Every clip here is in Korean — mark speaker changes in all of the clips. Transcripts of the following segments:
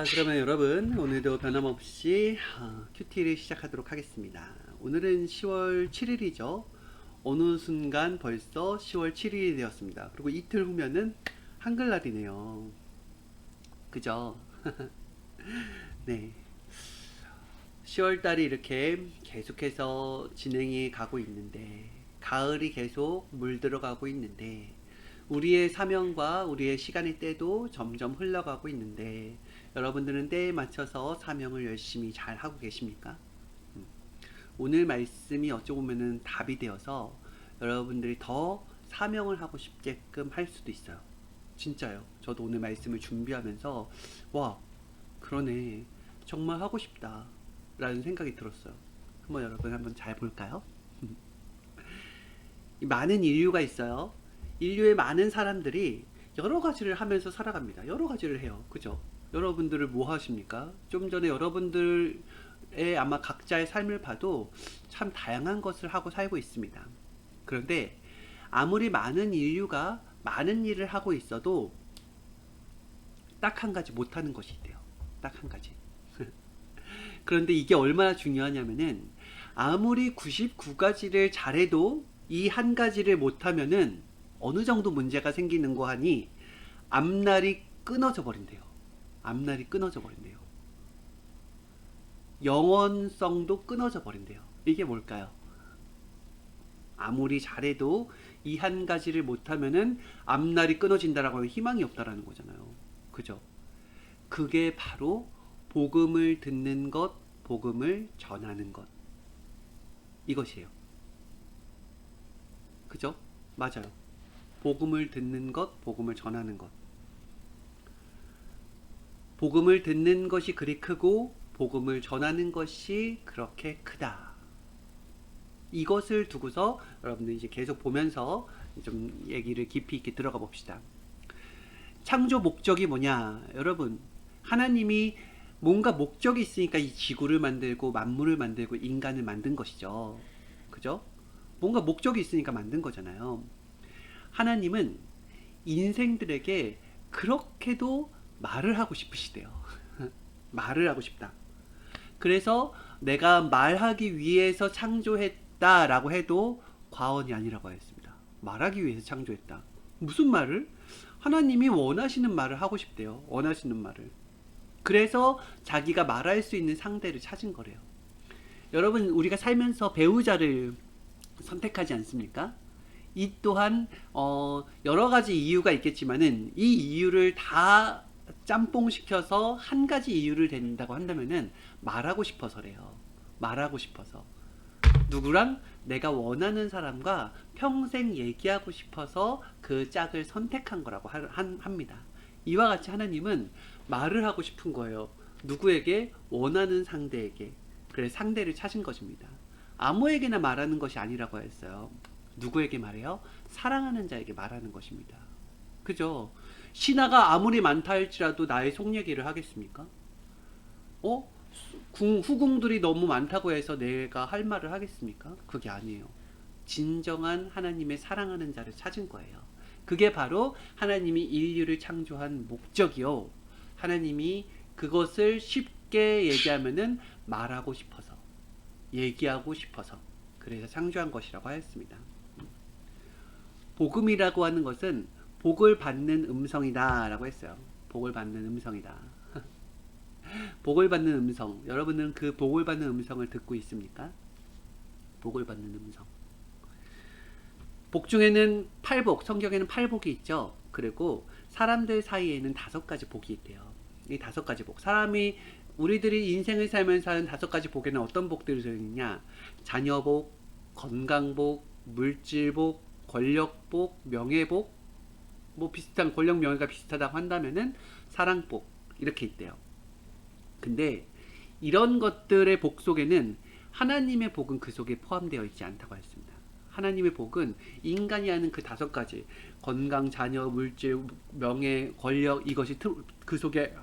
Speaker 1: 자, 그러면 여러분 오늘도 변함없이 큐티를 시작하도록 하겠습니다. 오늘은 10월 7일이죠. 어느 순간 벌써 10월 7일이 되었습니다. 그리고 이틀 후면은 한글날이네요. 그죠? 네. 10월 달이 이렇게 계속해서 진행이 가고 있는데, 가을이 계속 물들어가고 있는데, 우리의 사명과 우리의 시간의 때도 점점 흘러가고 있는데, 여러분들은 때에 맞춰서 사명을 열심히 잘 하고 계십니까? 음. 오늘 말씀이 어쩌고 보면은 답이 되어서 여러분들이 더 사명을 하고 싶게끔 할 수도 있어요. 진짜요. 저도 오늘 말씀을 준비하면서, 와, 그러네. 정말 하고 싶다. 라는 생각이 들었어요. 한번 여러분 한번 잘 볼까요? 많은 인류가 있어요. 인류의 많은 사람들이 여러 가지를 하면서 살아갑니다. 여러 가지를 해요. 그죠? 여러분들을 뭐 하십니까? 좀 전에 여러분들의 아마 각자의 삶을 봐도 참 다양한 것을 하고 살고 있습니다. 그런데 아무리 많은 인류가 많은 일을 하고 있어도 딱 한 가지 못하는 것이 있대요. 딱 한 가지. 그런데 이게 얼마나 중요하냐면은 아무리 99가지를 잘해도 이 한 가지를 못하면은 어느 정도 문제가 생기는 거 하니 앞날이 끊어져 버린대요. 앞날이 끊어져 버린대요. 영원성도 끊어져 버린대요. 이게 뭘까요? 아무리 잘해도 이 한 가지를 못하면은 앞날이 끊어진다라고 하면 희망이 없다라는 거잖아요. 그죠? 그게 바로 복음을 듣는 것, 복음을 전하는 것. 이것이에요. 그죠? 맞아요. 복음을 듣는 것, 복음을 전하는 것. 복음을 듣는 것이 그리 크고 복음을 전하는 것이 그렇게 크다. 이것을 두고서 여러분들 이제 계속 보면서 좀 얘기를 깊이 있게 들어가 봅시다. 창조 목적이 뭐냐? 여러분, 하나님이 뭔가 목적이 있으니까 이 지구를 만들고 만물을 만들고 인간을 만든 것이죠. 그죠? 뭔가 목적이 있으니까 만든 거잖아요. 하나님은 인생들에게 그렇게도 말을 하고 싶으시대요. 말을 하고 싶다. 그래서 내가 말하기 위해서 창조했다라고 해도 과언이 아니라고 했습니다. 말하기 위해서 창조했다. 무슨 말을? 하나님이 원하시는 말을 하고 싶대요. 원하시는 말을. 그래서 자기가 말할 수 있는 상대를 찾은 거래요. 여러분, 우리가 살면서 배우자를 선택하지 않습니까? 이 또한 여러 가지 이유가 있겠지만은 이 이유를 다 짬뽕 시켜서 한 가지 이유를 댄다고 한다면은 말하고 싶어서래요. 말하고 싶어서. 누구랑? 내가 원하는 사람과 평생 얘기하고 싶어서 그 짝을 선택한 거라고 합니다. 이와 같이 하나님은 말을 하고 싶은 거예요. 누구에게? 원하는 상대에게. 그래서 상대를 찾은 것입니다. 아무에게나 말하는 것이 아니라고 했어요. 누구에게 말해요? 사랑하는 자에게 말하는 것입니다. 그죠? 신하가 아무리 많다 할지라도 나의 속 얘기를 하겠습니까? 후궁들이 너무 많다고 해서 내가 할 말을 하겠습니까? 그게 아니에요. 진정한 하나님의 사랑하는 자를 찾은 거예요. 그게 바로 하나님이 인류를 창조한 목적이요. 하나님이 그것을 쉽게 얘기하면은 말하고 싶어서, 얘기하고 싶어서, 그래서 창조한 것이라고 하였습니다. 복음이라고 하는 것은 복을 받는 음성이다 라고 했어요. 복을 받는 음성이다. 복을 받는 음성. 여러분은 그 복을 받는 음성을 듣고 있습니까? 복을 받는 음성. 복 중에는 8복, 성경에는 8복이 있죠. 그리고 사람들 사이에는 5가지 복이 있대요. 이 5가지 복. 우리들이 인생을 살면서 하는 5가지 복에는 어떤 복들이 들어있냐? 자녀복, 건강복, 물질복, 권력복, 명예복, 뭐 비슷한 권력 명예가 비슷하다고 한다면은 사랑복 이렇게 있대요. 근데 이런 것들의 복 속에는 하나님의 복은 그 속에 포함되어 있지 않다고 했습니다. 하나님의 복은 인간이 하는 그 5가지 건강, 자녀, 물질, 명예, 권력 이것이 그 속에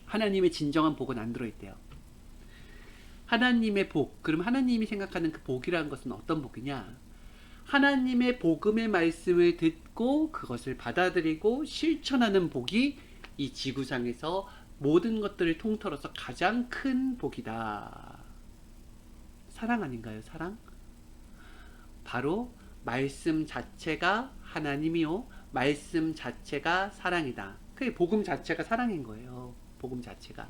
Speaker 1: 하나님의 진정한 복은 안 들어있대요. 하나님의 복, 그럼 하나님이 생각하는 그 복이라는 것은 어떤 복이냐? 하나님의 복음의 말씀을 듣고 그것을 받아들이고 실천하는 복이 이 지구상에서 모든 것들을 통틀어서 가장 큰 복이다. 사랑 아닌가요? 사랑? 바로 말씀 자체가 하나님이요, 말씀 자체가 사랑이다. 그게 복음 자체가 사랑인 거예요. 복음 자체가.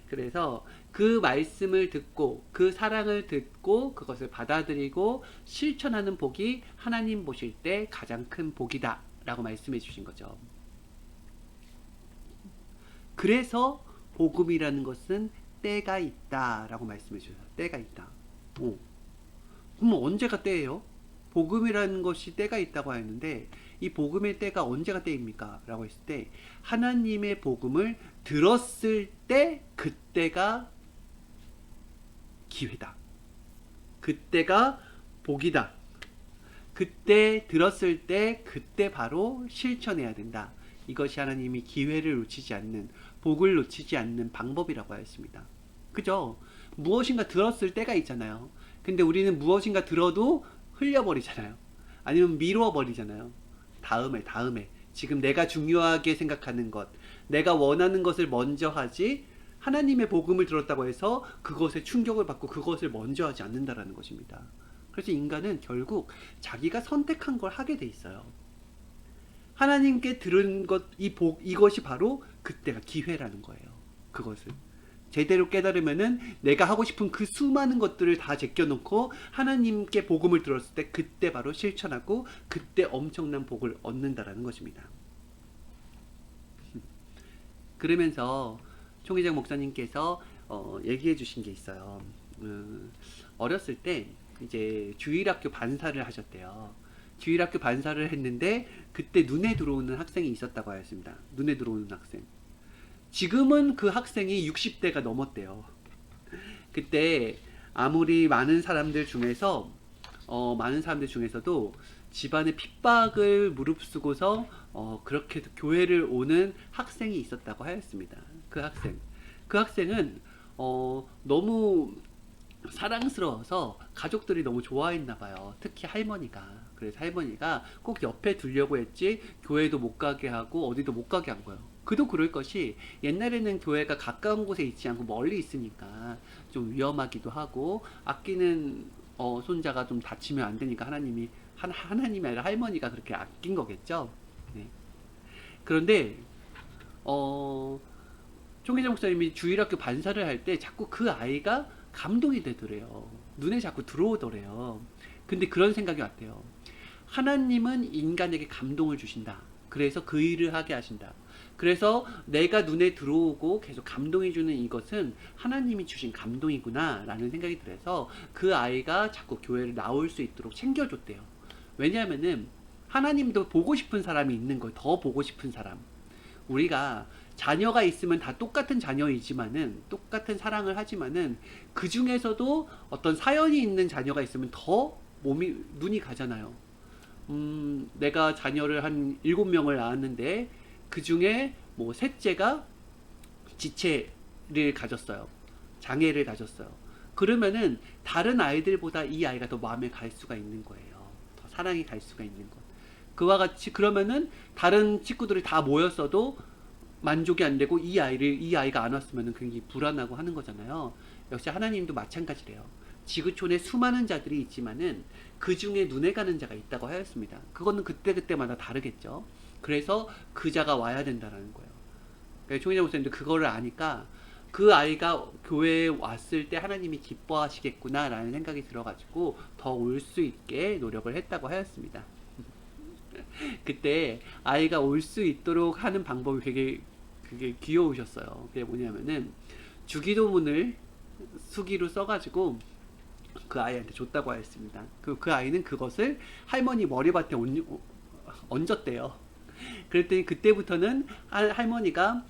Speaker 1: 그래서 그 말씀을 듣고 그 사랑을 듣고 그것을 받아들이고 실천하는 복이 하나님 보실 때 가장 큰 복이다 라고 말씀해 주신 거죠. 그래서 복음이라는 것은 때가 있다 라고 말씀해 주셔요. 때가 있다. 오. 그럼 언제가 때예요? 복음이라는 것이 때가 있다고 하는데 이 복음의 때가 언제가 때입니까? 라고 했을 때 하나님의 복음을 들었을 때 그때가 기회다. 그때가 복이다. 그때 들었을 때 그때 바로 실천해야 된다. 이것이 하나님이 기회를 놓치지 않는, 복을 놓치지 않는 방법이라고 하였습니다. 그죠? 무엇인가 들었을 때가 있잖아요. 근데 우리는 무엇인가 들어도 흘려버리잖아요. 아니면 미뤄버리잖아요. 다음에. 지금 내가 중요하게 생각하는 것, 내가 원하는 것을 먼저 하지, 하나님의 복음을 들었다고 해서 그것에 충격을 받고 그것을 먼저 하지 않는다라는 것입니다. 그래서 인간은 결국 자기가 선택한 걸 하게 돼 있어요. 하나님께 들은 것, 이것이 바로 그때가 기회라는 거예요. 그것을 제대로 깨달으면은 내가 하고 싶은 그 수많은 것들을 다 제껴놓고 하나님께 복음을 들었을 때 그때 바로 실천하고 그때 엄청난 복을 얻는다라는 것입니다. 그러면서 총회장 목사님께서 얘기해 주신 게 있어요. 어렸을 때 이제 주일학교 반사를 하셨대요. 주일학교 반사를 했는데 그때 눈에 들어오는 학생이 있었다고 하였습니다. 눈에 들어오는 학생. 지금은 그 학생이 60대가 넘었대요. 그때 아무리 많은 사람들 중에서도 집안의 핍박을 무릅쓰고서 그렇게 교회를 오는 학생이 있었다고 하였습니다. 그 학생은 너무 사랑스러워서 가족들이 너무 좋아했나 봐요. 특히 할머니가. 그래서 할머니가 꼭 옆에 두려고 했지 교회도 못 가게 하고 어디도 못 가게 한 거예요. 그도 그럴 것이 옛날에는 교회가 가까운 곳에 있지 않고 멀리 있으니까 좀 위험하기도 하고 아끼는 손자가 좀 다치면 안 되니까 하나님이 아니라 할머니가 그렇게 아낀 거겠죠. 네. 그런데 총회장 목사님이 주일학교 반사를 할 때 자꾸 그 아이가 감동이 되더래요. 눈에 자꾸 들어오더래요. 근데 그런 생각이 왔대요. 하나님은 인간에게 감동을 주신다. 그래서 그 일을 하게 하신다. 그래서 내가 눈에 들어오고 계속 감동해 주는 이것은 하나님이 주신 감동이구나 라는 생각이 들어서 그 아이가 자꾸 교회를 나올 수 있도록 챙겨줬대요. 왜냐하면은 하나님도 보고 싶은 사람이 있는 거예요. 더 보고 싶은 사람. 우리가 자녀가 있으면 다 똑같은 자녀이지만은 똑같은 사랑을 하지만은 그 중에서도 어떤 사연이 있는 자녀가 있으면 더 눈이 가잖아요. 내가 자녀를 한 7명을 낳았는데 그 중에 뭐 셋째가 지체를 가졌어요. 장애를 가졌어요. 그러면은 다른 아이들보다 이 아이가 더 마음에 갈 수가 있는 거예요. 더 사랑이 갈 수가 있는 것. 그와 같이 그러면은 다른 친구들이 다 모였어도 만족이 안 되고 이 아이가 안 왔으면 굉장히 불안하고 하는 거잖아요. 역시 하나님도 마찬가지래요. 지구촌에 수많은 자들이 있지만은 그 중에 눈에 가는 자가 있다고 하였습니다. 그거는 그때그때마다 다르겠죠. 그래서 그 자가 와야 된다는 거예요. 총회장 목사님도 그거를 아니까 그 아이가 교회에 왔을 때 하나님이 기뻐하시겠구나 라는 생각이 들어가지고 더 올 수 있게 노력을 했다고 하였습니다. 그때 아이가 올 수 있도록 하는 방법이 되게 그게 귀여우셨어요. 그게 뭐냐면은 주기도문을 수기로 써가지고 그 아이한테 줬다고 하였습니다. 그 아이는 그것을 할머니 머리맡에 얹었대요. 그랬더니 그때부터는 할머니가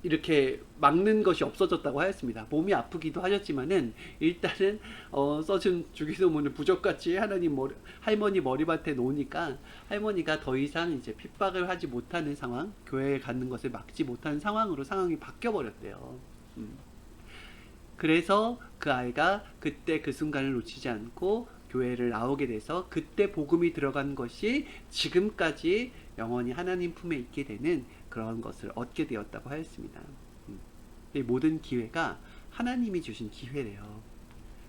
Speaker 1: 이렇게 막는 것이 없어졌다고 하였습니다. 몸이 아프기도 하셨지만은 일단은 써준 주기도문을 부적같이 할머니 머리밭에 놓으니까 할머니가 더 이상 이제 핍박을 하지 못하는 상황, 교회에 가는 것을 막지 못하는 상황이 바뀌어 버렸대요. 그래서 그 아이가 그때 그 순간을 놓치지 않고 교회를 나오게 돼서 그때 복음이 들어간 것이 지금까지 영원히 하나님 품에 있게 되는 그런 것을 얻게 되었다고 하였습니다. 이 모든 기회가 하나님이 주신 기회래요.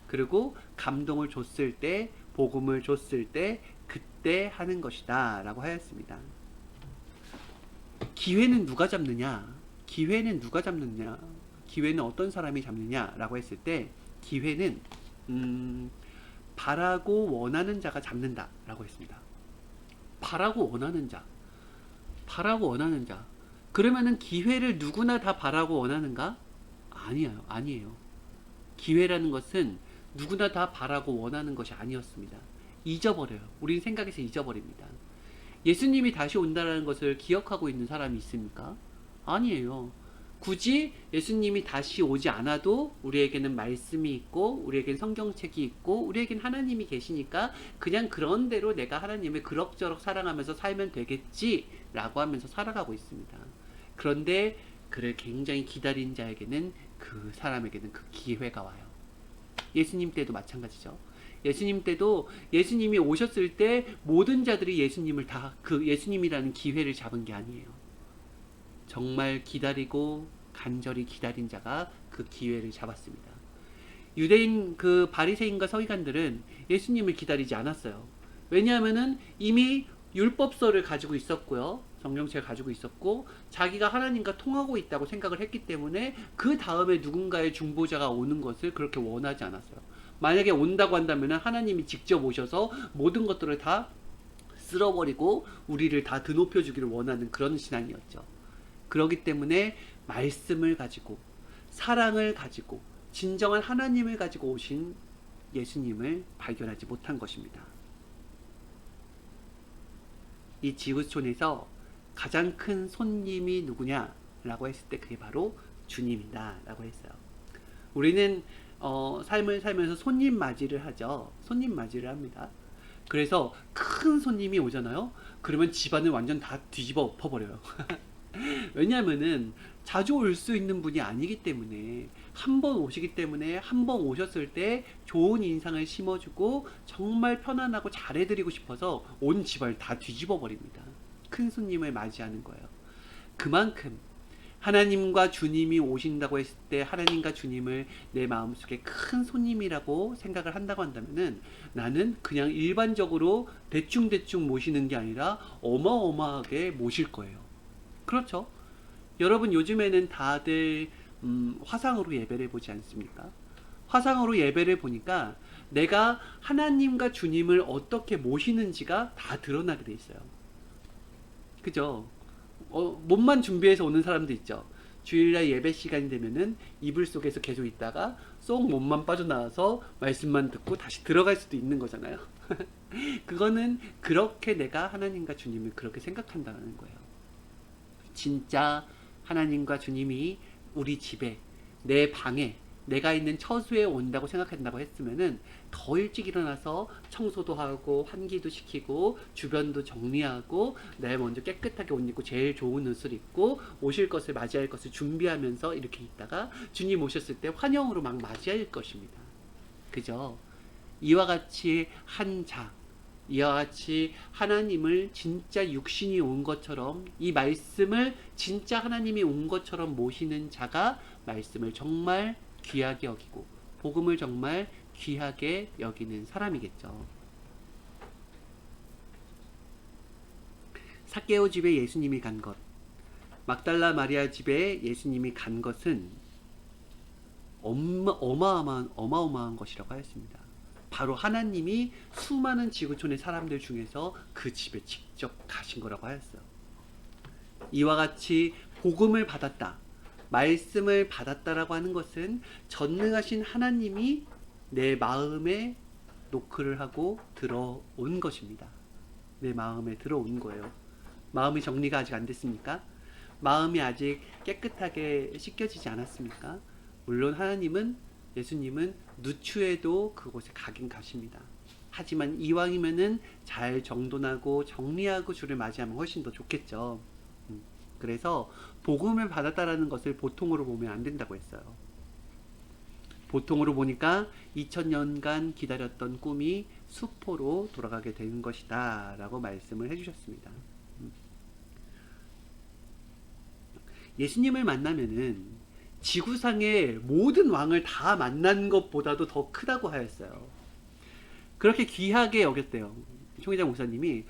Speaker 1: 그리고 감동을 줬을 때, 복음을 줬을 때 그때 하는 것이다 라고 하였습니다. 기회는 누가 잡느냐? 기회는 누가 잡느냐? 기회는 어떤 사람이 잡느냐? 라고 했을 때 기회는 바라고 원하는 자가 잡는다 라고 했습니다. 바라고 원하는 자, 바라고 원하는 자. 그러면은 기회를 누구나 다 바라고 원하는가? 아니에요. 기회라는 것은 누구나 다 바라고 원하는 것이 아니었습니다. 잊어버려요. 우린 생각에서 잊어버립니다. 예수님이 다시 온다는 것을 기억하고 있는 사람이 있습니까? 아니에요. 굳이 예수님이 다시 오지 않아도 우리에게는 말씀이 있고, 우리에게는 성경책이 있고, 우리에게는 하나님이 계시니까 그냥 그런 대로 내가 하나님을 그럭저럭 사랑하면서 살면 되겠지 라고 하면서 살아가고 있습니다. 그런데 그를 굉장히 기다린 자에게는, 그 사람에게는 그 기회가 와요. 예수님 때도 마찬가지죠. 예수님 때도 예수님이 오셨을 때 모든 자들이 예수님을 다 그 예수님이라는 기회를 잡은 게 아니에요. 정말 기다리고 간절히 기다린 자가 그 기회를 잡았습니다. 유대인 그 바리새인과 서기관들은 예수님을 기다리지 않았어요. 왜냐하면은 이미 율법서를 가지고 있었고요. 성경책을 가지고 있었고, 자기가 하나님과 통하고 있다고 생각을 했기 때문에 그 다음에 누군가의 중보자가 오는 것을 그렇게 원하지 않았어요. 만약에 온다고 한다면 하나님이 직접 오셔서 모든 것들을 다 쓸어버리고 우리를 다 드높여 주기를 원하는 그런 신앙이었죠. 그렇기 때문에 말씀을 가지고, 사랑을 가지고, 진정한 하나님을 가지고 오신 예수님을 발견하지 못한 것입니다. 이 지구촌에서 가장 큰 손님이 누구냐 라고 했을 때 그게 바로 주님이다 라고 했어요. 우리는 삶을 살면서 손님 맞이를 하죠. 손님 맞이를 합니다. 그래서 큰 손님이 오잖아요. 그러면 집안을 완전 다 뒤집어 엎어버려요. 왜냐하면은 자주 올 수 있는 분이 아니기 때문에, 한 번 오시기 때문에 한 번 오셨을 때 좋은 인상을 심어주고 정말 편안하고 잘해드리고 싶어서 온 집안을 다 뒤집어 버립니다. 큰 손님을 맞이하는 거예요. 그만큼 하나님과 주님이 오신다고 했을 때 하나님과 주님을 내 마음속에 큰 손님이라고 생각을 한다고 한다면은, 나는 그냥 일반적으로 대충대충 모시는 게 아니라 어마어마하게 모실 거예요. 그렇죠? 여러분, 요즘에는 다들 화상으로 예배를 보지 않습니까? 화상으로 예배를 보니까 내가 하나님과 주님을 어떻게 모시는지가 다 드러나게 돼 있어요. 그죠? 몸만 준비해서 오는 사람도 있죠. 주일날 예배 시간이 되면은 이불 속에서 계속 있다가 쏙 몸만 빠져나와서 말씀만 듣고 다시 들어갈 수도 있는 거잖아요. 그거는 그렇게 내가 하나님과 주님을 그렇게 생각한다는 거예요. 진짜 하나님과 주님이 우리 집에, 내 방에, 내가 있는 처소에 온다고 생각한다고 했으면은 더 일찍 일어나서 청소도 하고 환기도 시키고 주변도 정리하고, 내 먼저 깨끗하게 옷 입고 제일 좋은 옷을 입고 오실 것을 맞이할 것을 준비하면서 이렇게 있다가 주님 오셨을 때 환영으로 막 맞이할 것입니다. 그죠? 이와 같이 한 자, 이와 같이 하나님을 진짜 육신이 온 것처럼, 이 말씀을 진짜 하나님이 온 것처럼 모시는 자가 말씀을 정말 귀하게 여기고 복음을 정말 귀하게 여기는 사람이겠죠. 삭개오 집에 예수님이 간 것, 막달라 마리아 집에 예수님이 간 것은 어마어마한 것이라고 하였습니다. 바로 하나님이 수많은 지구촌의 사람들 중에서 그 집에 직접 가신 거라고 하였어요. 이와 같이 복음을 받았다, 말씀을 받았다라고 하는 것은 전능하신 하나님이 내 마음에 노크를 하고 들어온 것입니다. 내 마음에 들어온 거예요. 마음이 정리가 아직 안 됐습니까? 마음이 아직 깨끗하게 씻겨지지 않았습니까? 물론 하나님은, 예수님은 누추해도 그곳에 가긴 가십니다. 하지만 이왕이면은 잘 정돈하고 정리하고 주를 맞이하면 훨씬 더 좋겠죠. 그래서 복음을 받았다라는 것을 보통으로 보면 안 된다고 했어요. 보통으로 보니까 2000년간 기다렸던 꿈이 수포로 돌아가게 되는 것이다 라고 말씀을 해주셨습니다. 예수님을 만나면은 지구상의 모든 왕을 다 만난 것보다도 더 크다고 하였어요. 그렇게 귀하게 여겼대요. 총회장 목사님이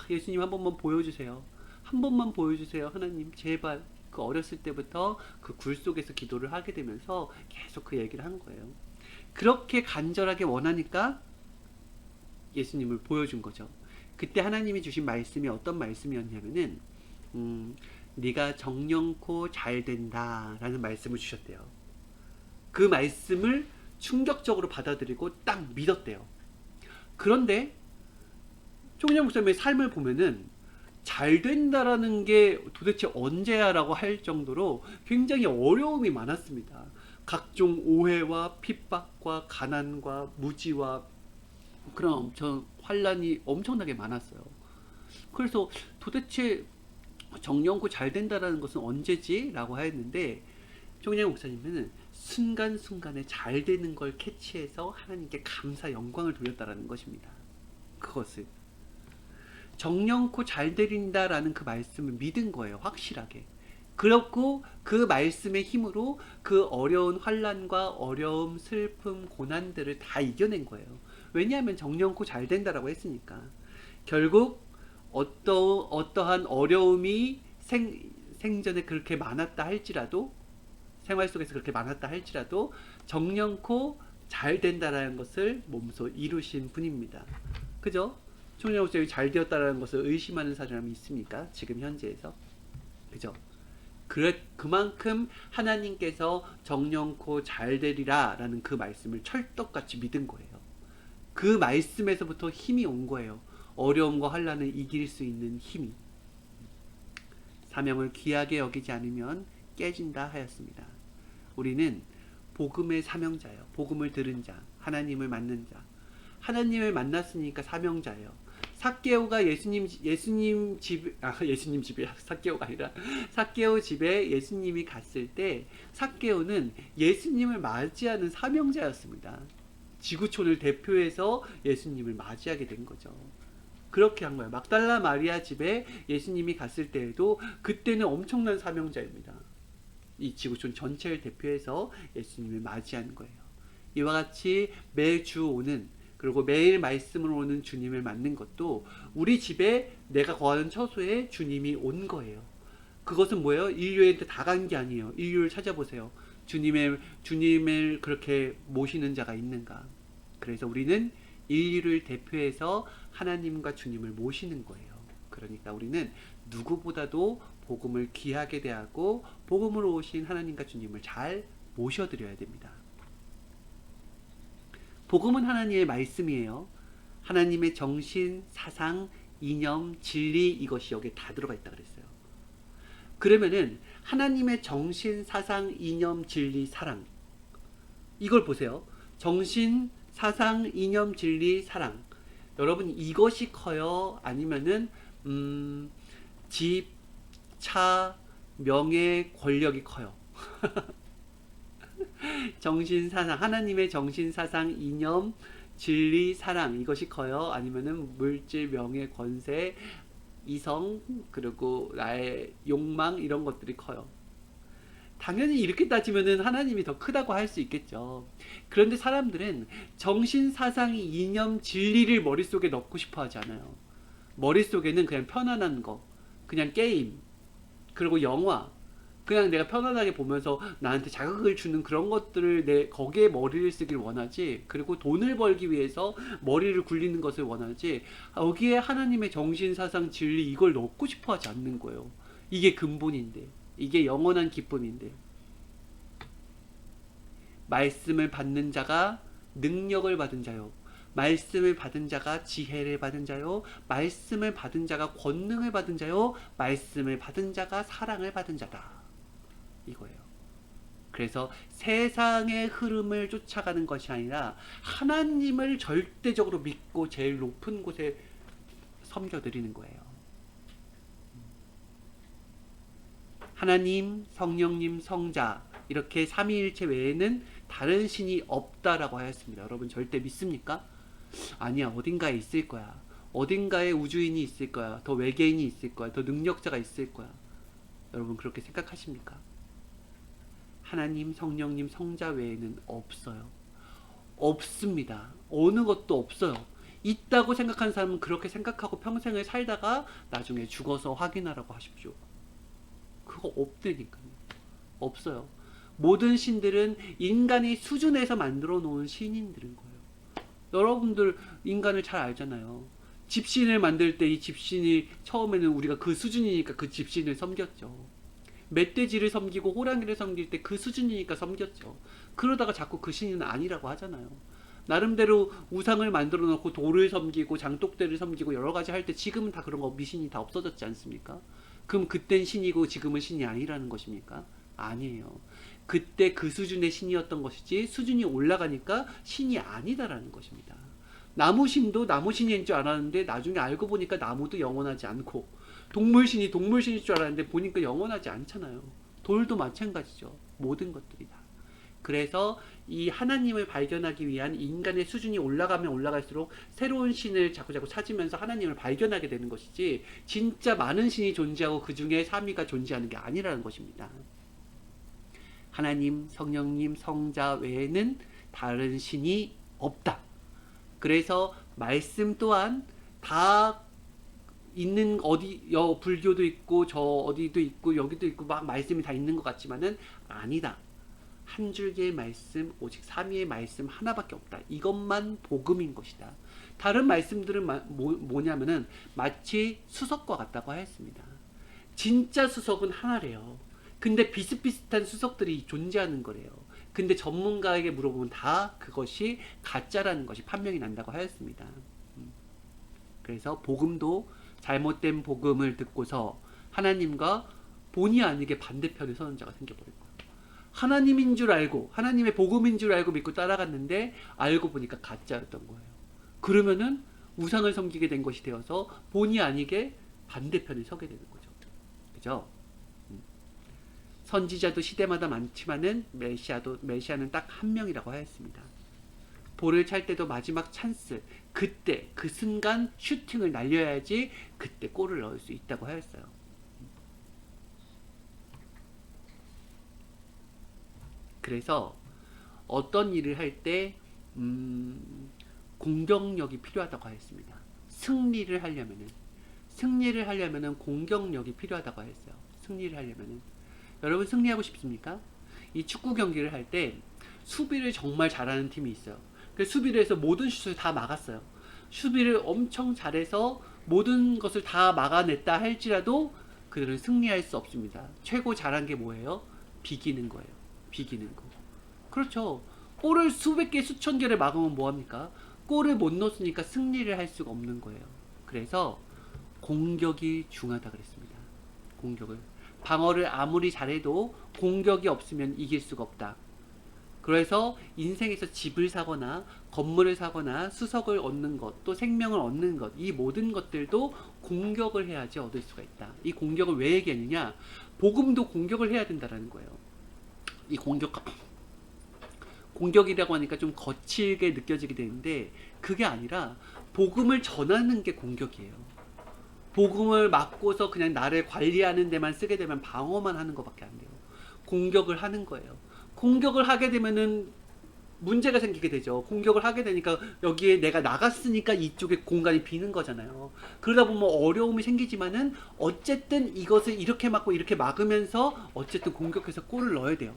Speaker 1: 예수님 한 번만 보여주세요. 한 번만 보여주세요. 하나님 제발. 그 어렸을 때부터 그 굴 속에서 기도를 하게 되면서 계속 그 얘기를 한 거예요. 그렇게 간절하게 원하니까 예수님을 보여준 거죠. 그때 하나님이 주신 말씀이 어떤 말씀이었냐면은 네가 정령코 잘 된다 라는 말씀을 주셨대요. 그 말씀을 충격적으로 받아들이고 딱 믿었대요. 그런데 총장 목사님의 삶을 보면은 잘 된다라는 게 도대체 언제야 라고 할 정도로 굉장히 어려움이 많았습니다. 각종 오해와 핍박과 가난과 무지와 그런 환란이 엄청나게 많았어요. 그래서 도대체 정령코 잘 된다라는 것은 언제지? 라고 하였는데 총장 목사님은 순간순간에 잘 되는 걸 캐치해서 하나님께 감사 영광을 돌렸다라는 것입니다. 그것을 정령코 잘 되린다라는 그 말씀을 믿은 거예요. 확실하게. 그렇고 그 말씀의 힘으로 그 어려운 환란과 어려움, 슬픔, 고난들을 다 이겨낸 거예요. 왜냐하면 정령코 잘 된다라고 했으니까. 결국 어떠한 어려움이 생전에 그렇게 많았다 할지라도, 생활 속에서 그렇게 많았다 할지라도 정령코 잘 된다라는 것을 몸소 이루신 분입니다. 그죠? 총장 목사님이 잘 되었다라는 것을 의심하는 사람이 있습니까? 지금 현재에서. 그죠? 그만큼 하나님께서 정령코 잘 되리라 라는 그 말씀을 철떡같이 믿은 거예요. 그 말씀에서부터 힘이 온 거예요. 어려움과 환난을 이길 수 있는 힘이. 사명을 귀하게 여기지 않으면 깨진다 하였습니다. 우리는 복음의 사명자예요. 복음을 들은 자, 하나님을 만난 자. 하나님을 만났으니까 사명자예요. 삭개오가 예수님 집에 삭개오가 아니라 삭개오 집에 예수님이 갔을 때 삭개오는 예수님을 맞이하는 사명자였습니다. 지구촌을 대표해서 예수님을 맞이하게 된 거죠. 그렇게 한 거예요. 막달라 마리아 집에 예수님이 갔을 때에도 그때는 엄청난 사명자입니다. 이 지구촌 전체를 대표해서 예수님을 맞이하는 거예요. 이와 같이 매주 오는, 그리고 매일 말씀으로 오는 주님을 만난 것도 우리 집에 내가 거하는 처소에 주님이 온 거예요. 그것은 뭐예요? 인류한테 다 간 게 아니에요. 인류를 찾아보세요. 주님을 그렇게 모시는 자가 있는가? 그래서 우리는 인류를 대표해서 하나님과 주님을 모시는 거예요. 그러니까 우리는 누구보다도 복음을 귀하게 대하고 복음으로 오신 하나님과 주님을 잘 모셔드려야 됩니다. 복음은 하나님의 말씀이에요. 하나님의 정신, 사상, 이념, 진리, 이것이 여기에 다 들어가 있다 그랬어요. 그러면은 하나님의 정신, 사상, 이념, 진리, 사랑, 이걸 보세요. 정신, 사상, 이념, 진리, 사랑. 여러분 이것이 커요? 아니면은 집, 차, 명예, 권력이 커요? 정신, 사상, 하나님의 정신, 사상, 이념, 진리, 사랑, 이것이 커요? 아니면은 물질, 명예, 권세, 이성, 그리고 나의 욕망, 이런 것들이 커요? 당연히 이렇게 따지면은 하나님이 더 크다고 할 수 있겠죠. 그런데 사람들은 정신, 사상, 이념, 진리를 머릿속에 넣고 싶어 하지 않아요. 머릿속에는 그냥 편안한 거, 그냥 게임, 그리고 영화, 그냥 내가 편안하게 보면서 나한테 자극을 주는 그런 것들을 거기에 머리를 쓰길 원하지, 그리고 돈을 벌기 위해서 머리를 굴리는 것을 원하지, 여기에 하나님의 정신, 사상, 진리 이걸 넣고 싶어 하지 않는 거예요. 이게 근본인데, 이게 영원한 기쁨인데. 말씀을 받는 자가 능력을 받은 자요, 말씀을 받은 자가 지혜를 받은 자요, 말씀을 받은 자가 권능을 받은 자요, 말씀을 받은 자가 사랑을 받은 자다, 이거예요. 그래서 세상의 흐름을 쫓아가는 것이 아니라 하나님을 절대적으로 믿고 제일 높은 곳에 섬겨드리는 거예요. 하나님, 성령님, 성자, 이렇게 삼위일체 외에는 다른 신이 없다라고 하였습니다. 여러분 절대 믿습니까? 아니야, 어딘가에 있을 거야. 어딘가에 우주인이 있을 거야. 더 외계인이 있을 거야. 더 능력자가 있을 거야. 여러분 그렇게 생각하십니까? 하나님, 성령님, 성자 외에는 없어요. 없습니다. 어느 것도 없어요. 있다고 생각하는 사람은 그렇게 생각하고 평생을 살다가 나중에 죽어서 확인하라고 하십시오. 그거 없다니까요. 없어요. 모든 신들은 인간이 수준에서 만들어 놓은 신인들인 거예요. 여러분들 인간을 잘 알잖아요. 집신을 만들 때 이 집신이 처음에는 우리가 그 수준이니까 그 집신을 섬겼죠. 멧돼지를 섬기고 호랑이를 섬길 때 그 수준이니까 섬겼죠. 그러다가 자꾸 그 신은 아니라고 하잖아요. 나름대로 우상을 만들어 놓고 돌을 섬기고 장독대를 섬기고 여러 가지 할 때 지금은 다 그런 거 미신이 다 없어졌지 않습니까? 그럼 그땐 신이고 지금은 신이 아니라는 것입니까? 아니에요. 그때 그 수준의 신이었던 것이지 수준이 올라가니까 신이 아니다라는 것입니다. 나무신도 나무신인 줄 알았는데 나중에 알고 보니까 나무도 영원하지 않고, 동물신이 동물신일 줄 알았는데 보니까 영원하지 않잖아요. 돌도 마찬가지죠. 모든 것들이 다. 그래서 이 하나님을 발견하기 위한 인간의 수준이 올라가면 올라갈수록 새로운 신을 자꾸자꾸 찾으면서 하나님을 발견하게 되는 것이지, 진짜 많은 신이 존재하고 그 중에 3위가 존재하는 게 아니라는 것입니다. 하나님, 성령님, 성자 외에는 다른 신이 없다. 그래서 말씀 또한 다 있는, 불교도 있고 저 어디도 있고 여기도 있고 막 말씀이 다 있는 것 같지만은 아니다. 한 줄기의 말씀, 오직 삼위의 말씀 하나밖에 없다. 이것만 복음인 것이다. 다른 말씀들은 뭐냐면은 마치 수석과 같다고 하였습니다. 진짜 수석은 하나래요. 근데 비슷비슷한 수석들이 존재하는 거래요. 근데 전문가에게 물어보면 다 그것이 가짜라는 것이 판명이 난다고 하였습니다. 그래서 복음도 잘못된 복음을 듣고서 하나님과 본의 아니게 반대편에 서는 자가 생겨버린 거예요. 하나님인 줄 알고, 하나님의 복음인 줄 알고 믿고 따라갔는데 알고 보니까 가짜였던 거예요. 그러면은 우상을 섬기게 된 것이 되어서 본의 아니게 반대편에 서게 되는 거죠. 그죠? 선지자도 시대마다 많지만은 메시아는 딱 한 명이라고 하였습니다. 볼을 찰 때도 마지막 찬스, 그때 그 순간 슈팅을 날려야지 그때 골을 넣을 수 있다고 하였어요. 그래서 어떤 일을 할 때 공격력이 필요하다고 하였습니다. 승리를 하려면은 공격력이 필요하다고 하였어요. 승리를 하려면은, 여러분 승리하고 싶습니까? 이 축구 경기를 할 때 수비를 정말 잘하는 팀이 있어요. 그 수비를 해서 모든 슛을 다 막았어요. 수비를 엄청 잘해서 모든 것을 다 막아냈다 할지라도 그들은 승리할 수 없습니다. 최고 잘한 게 뭐예요? 비기는 거예요. 비기는 거. 그렇죠. 골을 수백 개, 수천 개를 막으면 뭐합니까? 골을 못 넣었으니까 승리를 할 수가 없는 거예요. 그래서 공격이 중요하다 그랬습니다. 공격을. 방어를 아무리 잘해도 공격이 없으면 이길 수가 없다. 그래서 인생에서 집을 사거나 건물을 사거나 수석을 얻는 것, 또 생명을 얻는 것, 이 모든 것들도 공격을 해야지 얻을 수가 있다. 이 공격을 왜 얘기하느냐? 복음도 공격을 해야 된다라는 거예요. 이 공격이라고 하니까 좀 거칠게 느껴지게 되는데 그게 아니라 복음을 전하는 게 공격이에요. 복음을 막고서 그냥 나를 관리하는 데만 쓰게 되면 방어만 하는 것밖에 안 돼요. 공격을 하는 거예요. 공격을 하게 되면은 문제가 생기게 되죠. 공격을 하게 되니까 여기에 내가 나갔으니까 이쪽에 공간이 비는 거잖아요. 그러다 보면 어려움이 생기지만은 어쨌든 이것을 이렇게 막고 이렇게 막으면서 어쨌든 공격해서 골을 넣어야 돼요.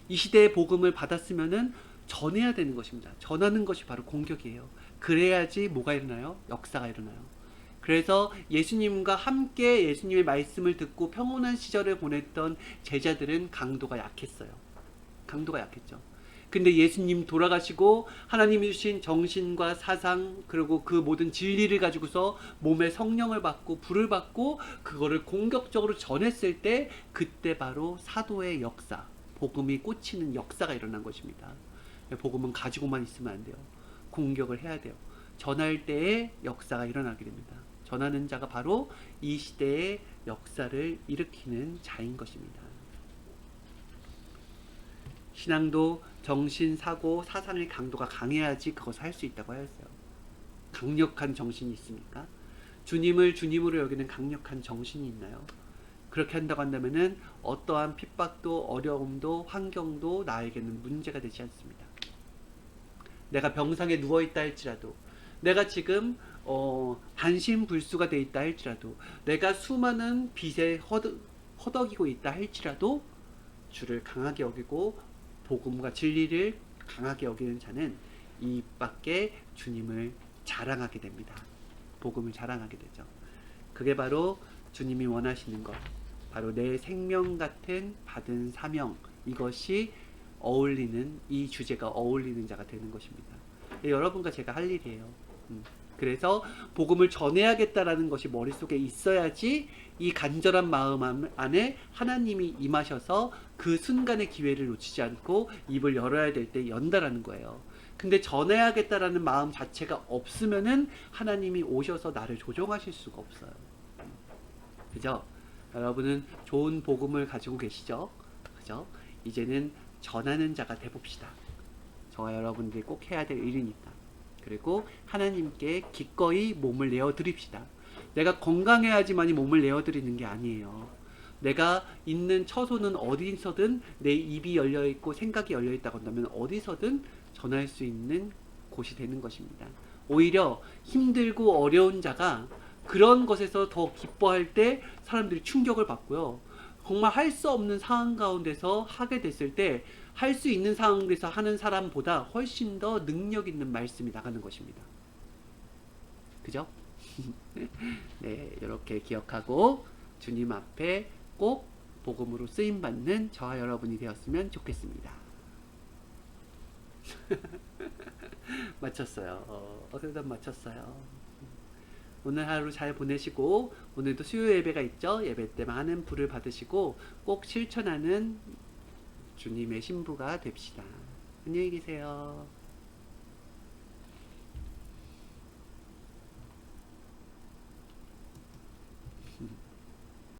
Speaker 1: 이 시대의 복음을 받았으면은 전해야 되는 것입니다. 전하는 것이 바로 공격이에요. 그래야지 뭐가 일어나요? 역사가 일어나요. 그래서 예수님과 함께 예수님의 말씀을 듣고 평온한 시절을 보냈던 제자들은 강도가 약했어요. 강도가 약했죠. 근데 예수님 돌아가시고 하나님이 주신 정신과 사상 그리고 그 모든 진리를 가지고서 몸에 성령을 받고 불을 받고 그거를 공격적으로 전했을 때 그때 바로 사도의 역사, 복음이 꽂히는 역사가 일어난 것입니다. 복음은 가지고만 있으면 안 돼요. 공격을 해야 돼요. 전할 때에 역사가 일어나게 됩니다. 전하는 자가 바로 이 시대의 역사를 일으키는 자인 것입니다. 신앙도 정신, 사고, 사상의 강도가 강해야지 그것을 할 수 있다고 하였어요. 강력한 정신이 있습니까? 주님을 주님으로 여기는 강력한 정신이 있나요? 그렇게 한다고 한다면은 어떠한 핍박도 어려움도 환경도 나에게는 문제가 되지 않습니다. 내가 병상에 누워있다 할지라도, 내가 지금 반신불수가 돼 있다 할지라도, 내가 수많은 빚에 허덕이고 있다 할지라도 주를 강하게 여기고 복음과 진리를 강하게 여기는 자는 이 입 밖에 주님을 자랑하게 됩니다. 복음을 자랑하게 되죠. 그게 바로 주님이 원하시는 것, 바로 내 생명 같은 받은 사명, 이것이 어울리는, 이 주제가 어울리는 자가 되는 것입니다. 여러분과 제가 할 일이에요. 그래서 복음을 전해야겠다라는 것이 머릿속에 있어야지 이 간절한 마음 안에 하나님이 임하셔서 그 순간의 기회를 놓치지 않고 입을 열어야 될 때 연다라는 거예요. 근데 전해야겠다라는 마음 자체가 없으면은 하나님이 오셔서 나를 조종하실 수가 없어요. 그죠? 여러분은 좋은 복음을 가지고 계시죠? 그죠? 이제는 전하는 자가 돼봅시다. 저와 여러분들이 꼭 해야 될 일이니까. 그리고 하나님께 기꺼이 몸을 내어드립시다. 내가 건강해야지만이 몸을 내어드리는 게 아니에요. 내가 있는 처소는 어디서든 내 입이 열려있고 생각이 열려있다고 한다면 어디서든 전할 수 있는 곳이 되는 것입니다. 오히려 힘들고 어려운 자가 그런 것에서 더 기뻐할 때 사람들이 충격을 받고요. 정말 할 수 없는 상황 가운데서 하게 됐을 때 할 수 있는 상황에서 하는 사람보다 훨씬 더 능력 있는 말씀이 나가는 것입니다. 그죠? 네, 이렇게 기억하고 주님 앞에 꼭 복음으로 쓰임 받는 저와 여러분이 되었으면 좋겠습니다. 마쳤어요. 어느덧 마쳤어요. 오늘 하루 잘 보내시고, 오늘도 수요 예배가 있죠? 예배 때 많은 불을 받으시고 꼭 실천하는 주님의 신부가 됩시다. 안녕히 계세요.